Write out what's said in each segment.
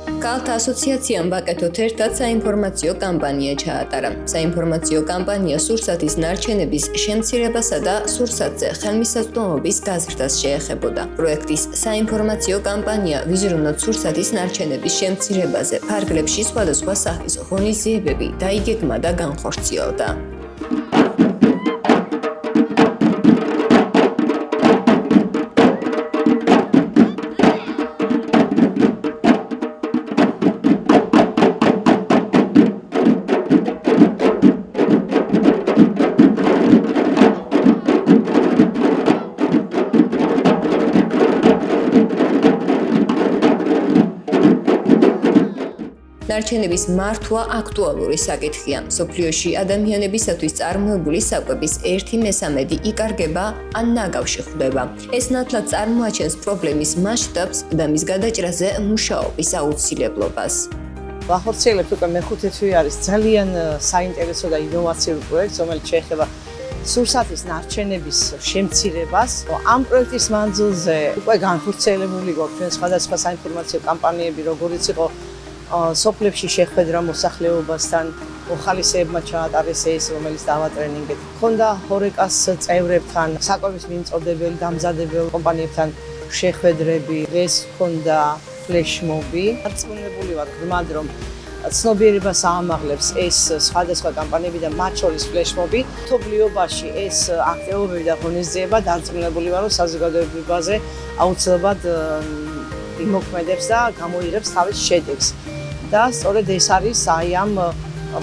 ქალთა ასოციაციამ ვაკეთოთ ერთად საინფორმაციო კამპანია ჩაატარა. საინფორმაციო კამპანია სურსათის ნარჩენების შემცირებასა და სურსათზე ხელმისაწვდომობის გაზრდას შეეხებოდა. პროექტის საინფორმაციო კამპანია ვიზრუნოთ სურსათის ნარჩენების შემცირებაზე ფარგლებში სხვადასხვა სახის ღონისძიებები დაიგეგმა და განხორციელდა. ნარჩენების მართვა აქტუალური საკითხია. სოფლიოში ადამიანებისათვის წარმოებული საკვების 1/3 იკარგება ან ნაგავში ხვდება. ეს ნათლად წარმოაჩენს პრობლემის მასშტაბს და მის გადაჭრაზე მუშაობის აუცილებლობას. ვახორციელებთ უკვე მეხუთე თვე არის ძალიან საინტერესო და ინოვაციური პროექტი, რომელიც შეეხება სურსათის ნარჩენების შემცირებას. ამ პროექტის მანძილზე უკვე განხორციელებული გვაქვს ჩვენ სხვადასხვა საინფორმაციო კამპანიები, როგორიც იყო სოფლებში შეხვედრა მოსახლეობასთან, მოხალისეებმა ჩაატარეს ეს, რომელიც დავატრენინგეთ. ქონდა ჰორეკას წევრებთან, საკვების მიმწოდებელი, დამზადებელ კომპანიებთან შეხვედრები, ეს ქონდა ფლეშმობი. დარწმუნებული ვარ ღრმად, რომ ცნობიერებას აამაღლებს ეს სხვადასხვა კამპანიები და მათ შორის ფლეშმობი. მშობლიობაში ეს აქტივობები და ღონისძიება დარწმუნებული ვარ, რომ საზოგადოებაზე აუცილებლად იმოქმედებს და გამოიღებს თავის შედეგს. და სწორედ ეს არის აი ამ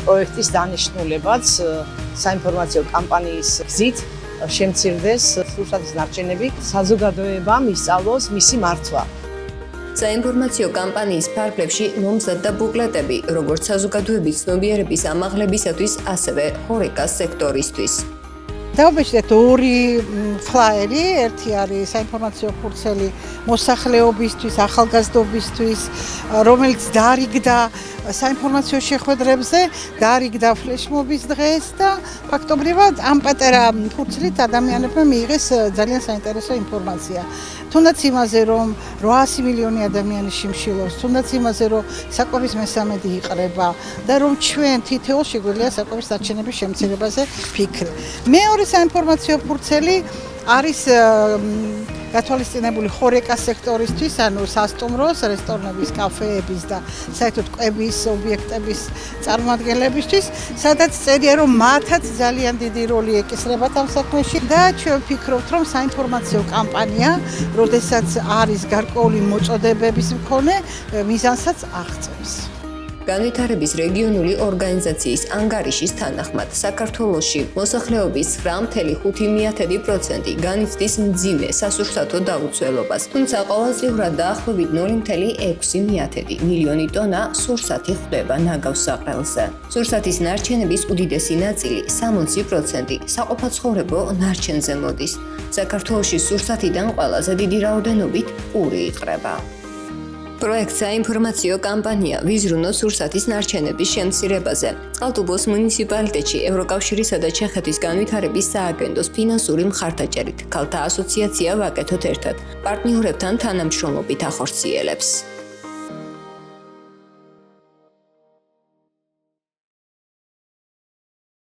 პროექტის დანიშნულებაც საინფორმაციო კამპანიის გზით შემცირდეს სურსათის ნარჩენები, საზოგადოებამ ისწავლოს მისი მართვა. საინფორმაციო კამპანიის ფარგლებში მომზადდა და ბუკლეტები, როგორც საზოგადოების ცნობიერების ამაღლებისათვის, ასევე ჰორეკას სექტორისთვის. დავაბეჭდეთ ორი ფლაერი, ერთი არის საინფორმაციო ფურცელი მოსახლეობისთვის, ახალგაზრდობისთვის, რომელიც დაარიგდა საინფორმაციო შეხვედრებზე, დაარიგდა ფლეშმობის დღეს და ფაქტობრივად ამ პატარა ფურცლით ადამიანებმა მიიღეს ძალიან საინტერესო ინფორმაცია. თუნდაც იმაზე, რომ 800 მილიონი ადამიანი შიმშილობს, თუნდაც იმაზე, რომ საკვების მესამედი იყრება და რომ ჩვენ თითოეულ შეგვიძლია საკვების ნარჩენების შემცირებაზე ფიქრი. მეორე საინფორმაციო ფურცელი არის გათვალისწინებული ჰორეკას სექტორისთვის, ანუ სასტუმროს, რესტორნების, კაფეების და საერთოდ კვების ობიექტების წარმოადგენლებისთვის, სადაც წერია, რომ მათაც ძალიან დიდი როლი ეკისრებათ ამ საქმეში და ჩვენ ვფიქრობთ, რომ საინფორმაციო კამპანია, როდესაც არის გარკვეული მოწოდებების მქონე, მიზანსაც აღწევს. განვითარების რეგიონული ორგანიზაციის ანგარიშის თანახმად, საქართველოში მოსახლეობის 9.5% განიცდის მძიმე სასურსათო დაუცველობას, თუმცა ყოველწლიურად დაახლოებით 0.6 მილიონი ტონა სურსათი ხვდება ნაგავსაყრელზე. სურსათის ნარჩენების უდიდესი ნაწილი, 60%, საყოფაცხოვრებო ნარჩენზე მოდის. საქართველოში სურსათიდან ყველაზე დიდი რაოდენობით პური იყრება. პროექტ საინფორმაციო კამპანია ვიზრუნოთ სურსათის ნარჩენების შემცირებაზე. წყალტუბოს მუნიციპალიტეტში ევროკავშირისა და ჩეხეთის განვითარების სააგენტოს ფინანსური მხარდაჭერით ქალთა ასოციაცია ვაკეთოთ ერთად პარტნიორებთან თანამშრომლობით ახორციელებს.